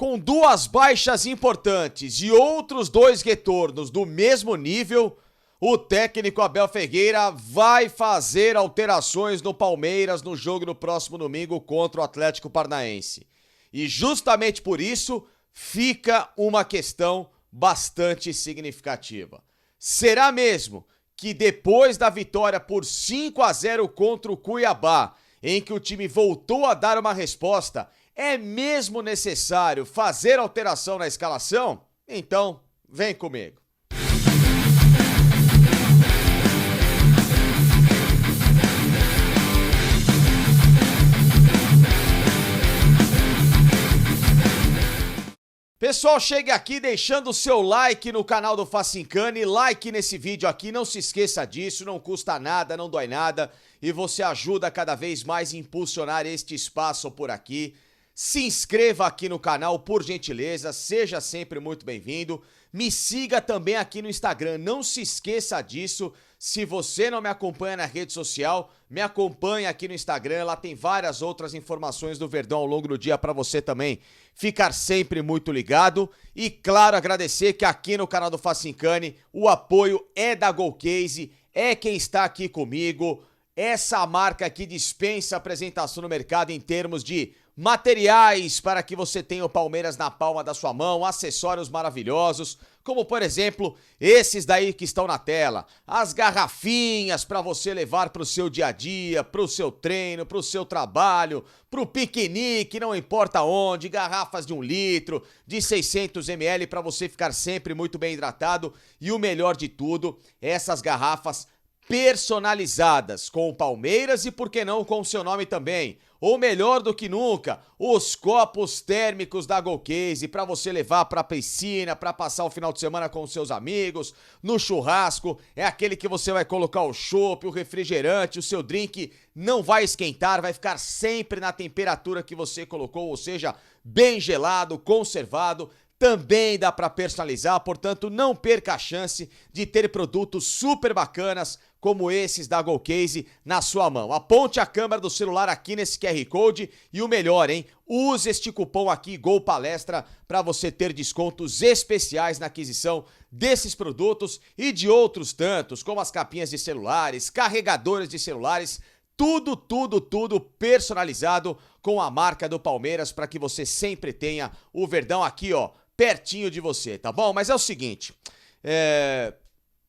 Com duas baixas importantes e outros dois retornos do mesmo nível, o técnico Abel Ferreira vai fazer alterações no Palmeiras no jogo no próximo domingo contra o Atlético Paranaense. E justamente por isso fica uma questão bastante significativa. Será mesmo que depois da vitória por 5-0 contra o Cuiabá, em que o time voltou a dar uma resposta, é mesmo necessário fazer alteração na escalação? Então, vem comigo. Pessoal, chegue aqui deixando o seu like no canal do Facincani, like nesse vídeo aqui, não se esqueça disso, não custa nada, não dói nada e você ajuda cada vez mais a impulsionar este espaço por aqui. Se inscreva aqui no canal, por gentileza, seja sempre muito bem-vindo. Me siga também aqui no Instagram, não se esqueça disso. Se você não me acompanha na rede social, me acompanhe aqui no Instagram, lá tem várias outras informações do Verdão ao longo do dia para você também ficar sempre muito ligado. E claro, agradecer que aqui no canal do Facincani o apoio é da Golcase, é quem está aqui comigo. Essa marca aqui dispensa apresentação no mercado em termos de materiais para que você tenha o Palmeiras na palma da sua mão, acessórios maravilhosos, como por exemplo, esses daí que estão na tela, as garrafinhas para você levar para o seu dia a dia, para o seu treino, para o seu trabalho, para o piquenique, não importa onde, garrafas de 1 litro, de 600 ml para você ficar sempre muito bem hidratado e o melhor de tudo, essas garrafas personalizadas com o Palmeiras e por que não com o seu nome também. Ou melhor do que nunca, os copos térmicos da Golcase para você levar para a piscina, para passar o final de semana com os seus amigos, no churrasco, é aquele que você vai colocar o chopp, o refrigerante, o seu drink não vai esquentar, vai ficar sempre na temperatura que você colocou, ou seja, bem gelado, conservado. Também dá para personalizar, portanto não perca a chance de ter produtos super bacanas como esses da Golcase na sua mão. Aponte a câmera do celular aqui nesse QR Code e o melhor, hein? Use este cupom aqui, GOLPALESTRA, para você ter descontos especiais na aquisição desses produtos e de outros tantos, como as capinhas de celulares, carregadores de celulares, tudo personalizado com a marca do Palmeiras para que você sempre tenha o Verdão aqui, ó, pertinho de você, tá bom? Mas é o seguinte,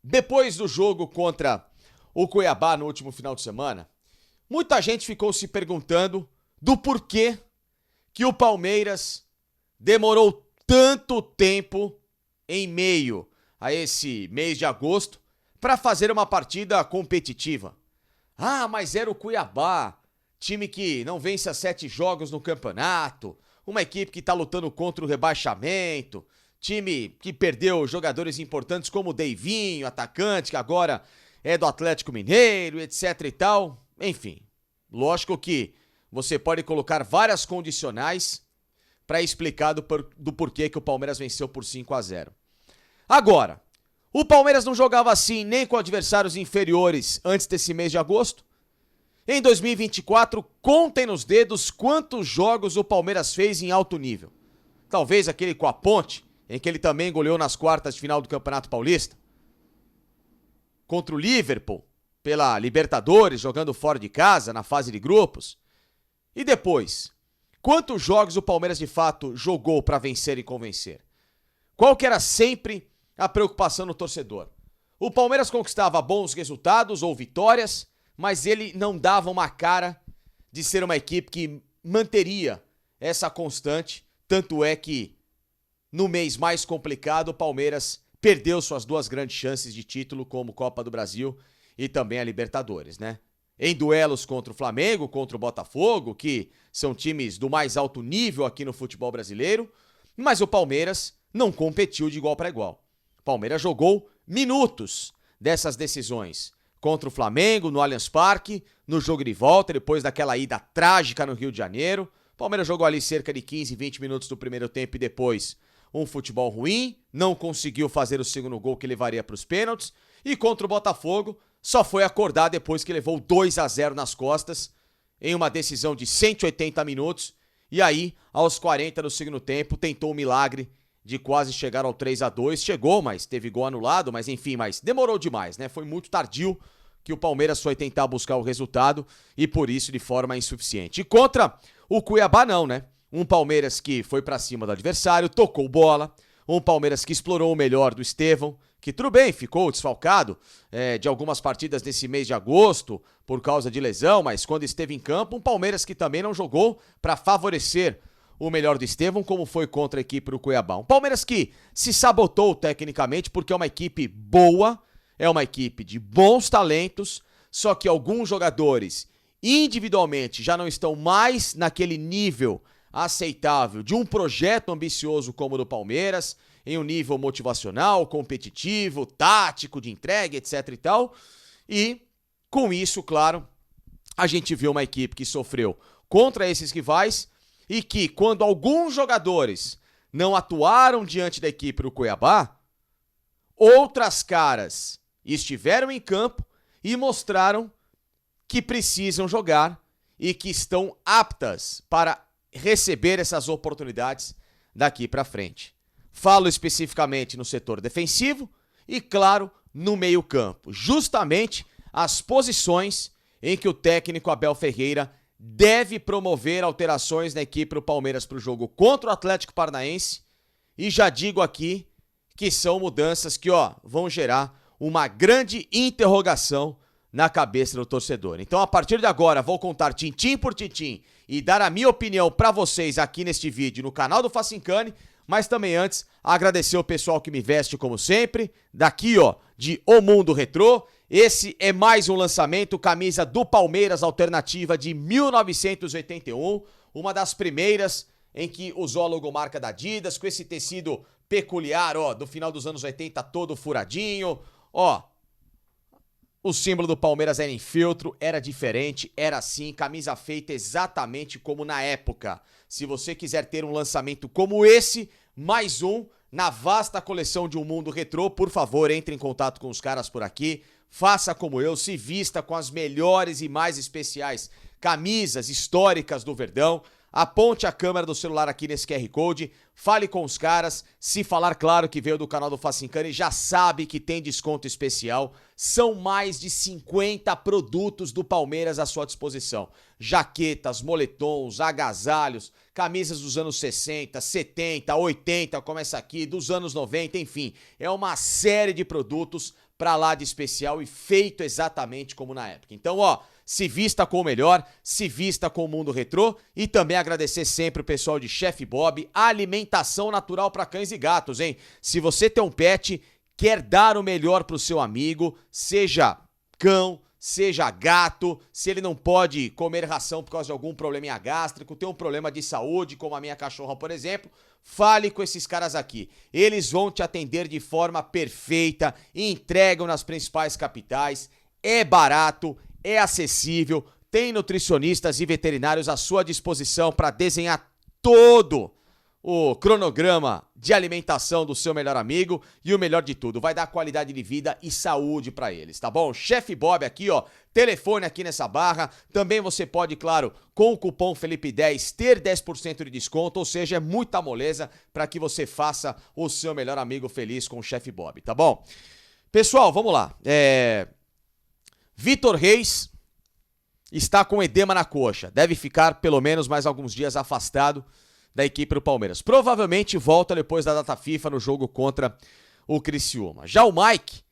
depois do jogo contra o Cuiabá no último final de semana, muita gente ficou se perguntando do porquê que o Palmeiras demorou tanto tempo em meio a esse mês de agosto para fazer uma partida competitiva. Ah, mas era o Cuiabá, time que não vence há 7 jogos no campeonato, uma equipe que está lutando contra o rebaixamento, time que perdeu jogadores importantes como o Deivinho, atacante, que agora é do Atlético Mineiro, etc e tal. Enfim, lógico que você pode colocar várias condicionais para explicar do porquê que o Palmeiras venceu por 5-0. Agora, o Palmeiras não jogava assim nem com adversários inferiores antes desse mês de agosto. Em 2024, contem nos dedos quantos jogos o Palmeiras fez em alto nível. Talvez aquele com a Ponte, em que ele também goleou nas quartas de final do Campeonato Paulista. Contra o Liverpool, pela Libertadores, jogando fora de casa, na fase de grupos. E depois, quantos jogos o Palmeiras de fato jogou para vencer e convencer? Qual que era sempre a preocupação do torcedor? O Palmeiras conquistava bons resultados ou vitórias, mas ele não dava uma cara de ser uma equipe que manteria essa constante, tanto é que no mês mais complicado o Palmeiras perdeu suas 2 grandes chances de título, como Copa do Brasil e também a Libertadores, né? Em duelos contra o Flamengo, contra o Botafogo, que são times do mais alto nível aqui no futebol brasileiro, mas o Palmeiras não competiu de igual para igual. O Palmeiras jogou minutos dessas decisões. Contra o Flamengo, no Allianz Parque, no jogo de volta, depois daquela ida trágica no Rio de Janeiro. O Palmeiras jogou ali cerca de 15, 20 minutos do primeiro tempo e depois um futebol ruim, não conseguiu fazer o segundo gol que levaria para os pênaltis. E contra o Botafogo, só foi acordar depois que levou 2-0 nas costas, em uma decisão de 180 minutos, E aí, aos 40 do segundo tempo, tentou o milagre de quase chegar ao 3-2. Chegou, mas teve gol anulado, mas enfim, mas demorou demais, né? Foi muito tardio que o Palmeiras foi tentar buscar o resultado e por isso de forma insuficiente. E contra o Cuiabá não, né? Um Palmeiras que foi pra cima do adversário, tocou bola, um Palmeiras que explorou o melhor do Estevão, que tudo bem, ficou desfalcado de algumas partidas nesse mês de agosto por causa de lesão, mas quando esteve em campo, um Palmeiras que também não jogou para favorecer o melhor do Estevão, como foi contra a equipe do Cuiabá. Um Palmeiras que se sabotou tecnicamente porque é uma equipe boa, é uma equipe de bons talentos, só que alguns jogadores individualmente já não estão mais naquele nível aceitável de um projeto ambicioso como o do Palmeiras, em um nível motivacional, competitivo, tático, de entrega, etc e tal. E com isso, claro, a gente viu uma equipe que sofreu contra esses rivais e que quando alguns jogadores não atuaram diante da equipe do Cuiabá, outras caras estiveram em campo e mostraram que precisam jogar e que estão aptas para receber essas oportunidades daqui para frente. Falo especificamente no setor defensivo e, claro, no meio-campo. Justamente as posições em que o técnico Abel Ferreira deve promover alterações na equipe do Palmeiras para o jogo contra o Atlético Paranaense. E já digo aqui que são mudanças que, vão gerar uma grande interrogação na cabeça do torcedor. Então, a partir de agora, vou contar tintim por tintim e dar a minha opinião para vocês aqui neste vídeo no canal do Facincani, mas também antes, agradecer o pessoal que me veste como sempre, daqui, de O Mundo Retrô. Esse é mais um lançamento, camisa do Palmeiras alternativa de 1981, uma das primeiras em que usou a logomarca da Adidas, com esse tecido peculiar, do final dos anos 80, todo furadinho, o símbolo do Palmeiras era em feltro, era diferente, era assim, camisa feita exatamente como na época. Se você quiser ter um lançamento como esse, mais um, na vasta coleção de Um Mundo Retrô, por favor, entre em contato com os caras por aqui, faça como eu, se vista com as melhores e mais especiais camisas históricas do Verdão, aponte a câmera do celular aqui nesse QR Code, fale com os caras, se falar claro que veio do canal do Facincani, já sabe que tem desconto especial, são mais de 50 produtos do Palmeiras à sua disposição, jaquetas, moletons, agasalhos, camisas dos anos 60, 70, 80, como essa aqui, dos anos 90, enfim, é uma série de produtos pra lá de especial e feito exatamente como na época. Então, se vista com o melhor, se vista com o Mundo Retrô e também agradecer sempre o pessoal de Chef Bob, alimentação natural para cães e gatos, hein? Se você tem um pet, quer dar o melhor pro seu amigo, seja cão, seja gato, se ele não pode comer ração por causa de algum probleminha gástrico, tem um problema de saúde, como a minha cachorra, por exemplo, fale com esses caras aqui. Eles vão te atender de forma perfeita, entregam nas principais capitais, é barato, é acessível, tem nutricionistas e veterinários à sua disposição para desenhar todo o cronograma de alimentação do seu melhor amigo e o melhor de tudo, vai dar qualidade de vida e saúde para eles, tá bom? Chef Bob aqui, telefone aqui nessa barra, também você pode, claro, com o cupom Felipe10 ter 10% de desconto, ou seja, é muita moleza para que você faça o seu melhor amigo feliz com o Chef Bob, tá bom? Pessoal, vamos lá, Vitor Reis está com edema na coxa, deve ficar pelo menos mais alguns dias afastado da equipe do Palmeiras. Provavelmente volta depois da data FIFA no jogo contra o Criciúma. Já o Mike,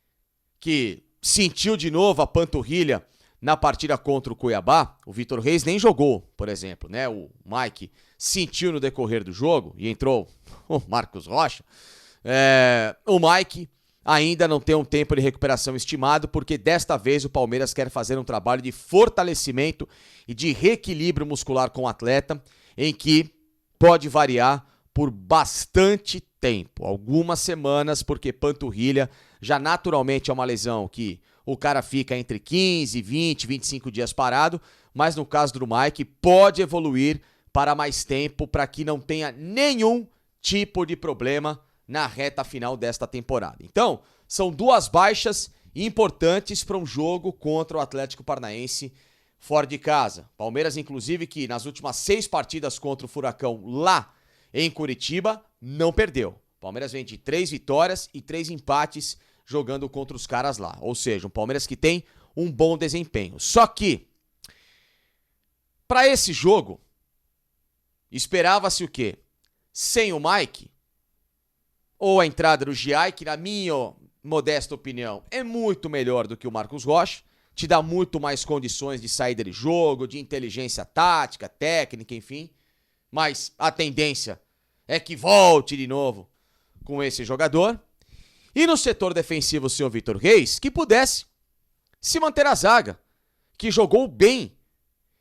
que sentiu de novo a panturrilha na partida contra o Cuiabá, o Vitor Reis nem jogou, por exemplo, né? O Mike sentiu no decorrer do jogo e entrou o Marcos Rocha. O Mike ainda não tem um tempo de recuperação estimado, porque desta vez o Palmeiras quer fazer um trabalho de fortalecimento e de reequilíbrio muscular com o atleta, em que pode variar por bastante tempo, algumas semanas, porque panturrilha já naturalmente é uma lesão que o cara fica entre 15, 20, 25 dias parado, mas no caso do Mike pode evoluir para mais tempo para que não tenha nenhum tipo de problema na reta final desta temporada. Então, são duas baixas importantes para um jogo contra o Atlético Paranaense fora de casa. Palmeiras, inclusive, que nas últimas 6 partidas contra o Furacão lá em Curitiba, não perdeu. Palmeiras vem de 3 vitórias e 3 empates jogando contra os caras lá. Ou seja, um Palmeiras que tem um bom desempenho. Só que, para esse jogo, esperava-se o quê? Sem o Mike, ou a entrada do Giai, que na minha modesta opinião é muito melhor do que o Marcos Rocha, te dá muito mais condições de saída de jogo, de inteligência tática, técnica, enfim. Mas a tendência é que volte de novo com esse jogador. E no setor defensivo, o senhor Vitor Reis, que pudesse se manter a zaga, que jogou bem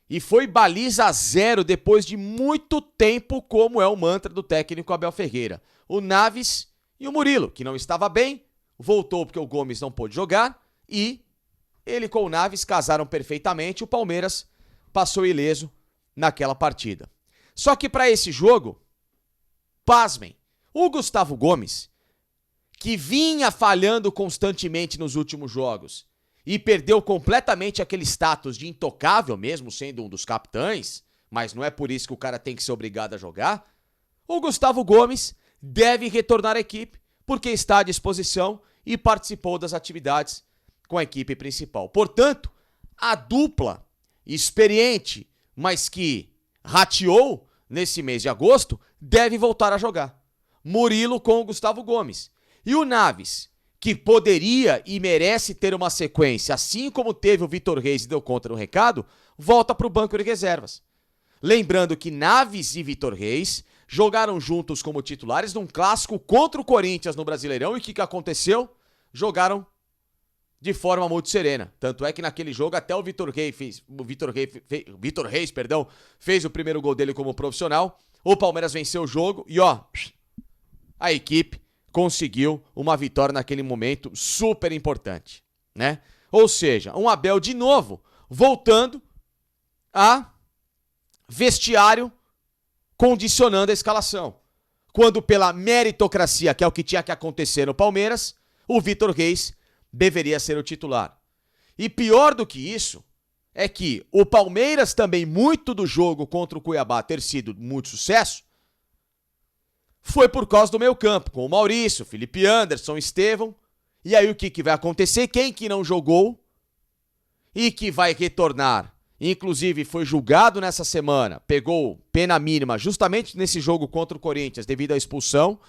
e foi baliza 0 depois de muito tempo, como é o mantra do técnico Abel Ferreira. O Naves e o Murilo, que não estava bem, voltou porque o Gomes não pôde jogar e ele com o Naves casaram perfeitamente. O Palmeiras passou ileso naquela partida. Só que para esse jogo, pasmem, o Gustavo Gomes, que vinha falhando constantemente nos últimos jogos e perdeu completamente aquele status de intocável, mesmo sendo um dos capitães, mas não é por isso que o cara tem que ser obrigado a jogar, o Gustavo Gomes deve retornar à equipe porque está à disposição e participou das atividades com a equipe principal. Portanto, a dupla experiente, mas que rateou nesse mês de agosto, deve voltar a jogar. Murilo com o Gustavo Gomes. E o Naves, que poderia e merece ter uma sequência, assim como teve o Vitor Reis e deu conta no recado, volta para o banco de reservas. Lembrando que Naves e Vitor Reis jogaram juntos como titulares num clássico contra o Corinthians no Brasileirão e o que aconteceu? Jogaram de forma muito serena. Tanto é que naquele jogo até o Vitor Reis fez o primeiro gol dele como profissional. O Palmeiras venceu o jogo e a equipe conseguiu uma vitória naquele momento super importante, né? Ou seja, um Abel de novo voltando a vestiário condicionando a escalação. Quando pela meritocracia, que é o que tinha que acontecer no Palmeiras, o Vitor Reis deveria ser o titular. E pior do que isso, é que o Palmeiras também, muito do jogo contra o Cuiabá ter sido muito sucesso, foi por causa do meio campo, com o Maurício, Felipe Anderson, Estevão. E aí o que vai acontecer? Quem que não jogou e que vai retornar, inclusive foi julgado nessa semana, pegou pena mínima justamente nesse jogo contra o Corinthians devido à expulsão,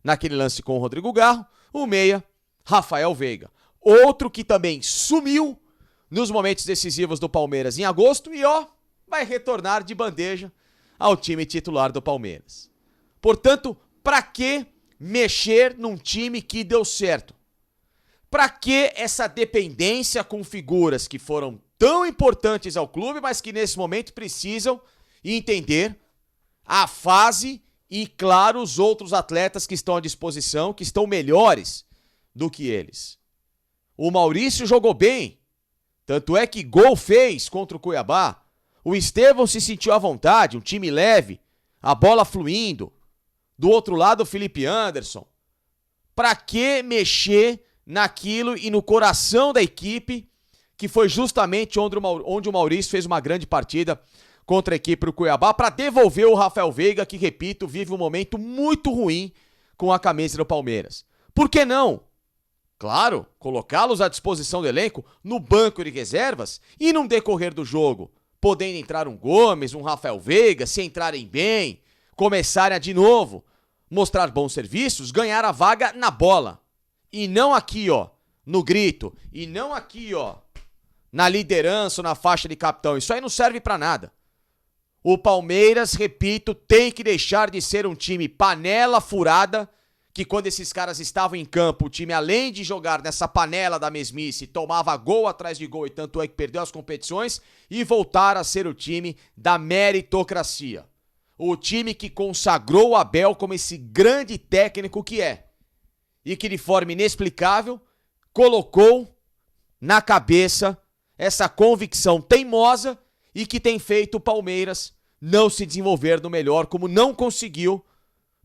naquele lance com o Rodrigo Garro, o meia, Rafael Veiga. Outro que também sumiu nos momentos decisivos do Palmeiras em agosto e vai retornar de bandeja ao time titular do Palmeiras. Portanto, para que mexer num time que deu certo? Para que essa dependência com figuras que foram tão importantes ao clube, mas que nesse momento precisam entender a fase e, claro, os outros atletas que estão à disposição, que estão melhores do que eles. O Maurício jogou bem, tanto é que gol fez contra o Cuiabá. O Estevão se sentiu à vontade, um time leve, a bola fluindo. Do outro lado, o Felipe Anderson. Para que mexer naquilo e no coração da equipe, que foi justamente onde o Maurício fez uma grande partida contra a equipe do Cuiabá, para devolver o Rafael Veiga, que, repito, vive um momento muito ruim com a camisa do Palmeiras. Por que não? Claro, colocá-los à disposição do elenco no banco de reservas e no decorrer do jogo, podendo entrar um Gomes, um Rafael Veiga, se entrarem bem, começarem a de novo mostrar bons serviços, ganhar a vaga na bola. E não aqui, no grito. E não aqui, na liderança ou na faixa de capitão. Isso aí não serve pra nada. O Palmeiras, repito, tem que deixar de ser um time panela furada, que quando esses caras estavam em campo, o time, além de jogar nessa panela da mesmice, tomava gol atrás de gol e tanto é que perdeu as competições, e voltar a ser o time da meritocracia. O time que consagrou o Abel como esse grande técnico que é. E que de forma inexplicável colocou na cabeça essa convicção teimosa e que tem feito o Palmeiras não se desenvolver no melhor, como não conseguiu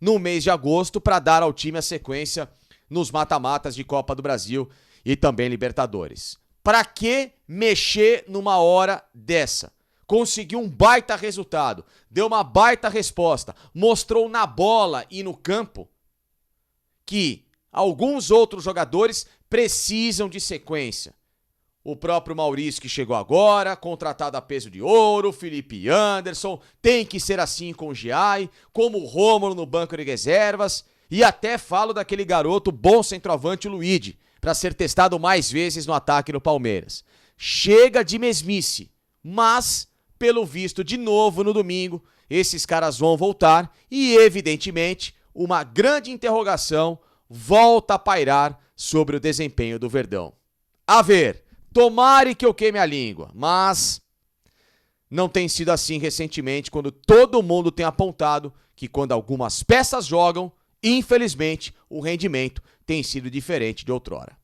no mês de agosto para dar ao time a sequência nos mata-matas de Copa do Brasil e também Libertadores. Pra que mexer numa hora dessa? Conseguiu um baita resultado, deu uma baita resposta, mostrou na bola e no campo que alguns outros jogadores precisam de sequência. O próprio Maurício que chegou agora, contratado a peso de ouro, Felipe Anderson, tem que ser assim com o Giai, como o Rômulo no banco de reservas, e até falo daquele garoto bom centroavante, o Luigi, para ser testado mais vezes no ataque no Palmeiras. Chega de mesmice, mas, pelo visto, de novo no domingo, esses caras vão voltar e, evidentemente, uma grande interrogação volta a pairar sobre o desempenho do Verdão. A ver, tomare que eu queime a língua, mas não tem sido assim recentemente, quando todo mundo tem apontado que quando algumas peças jogam, infelizmente, o rendimento tem sido diferente de outrora.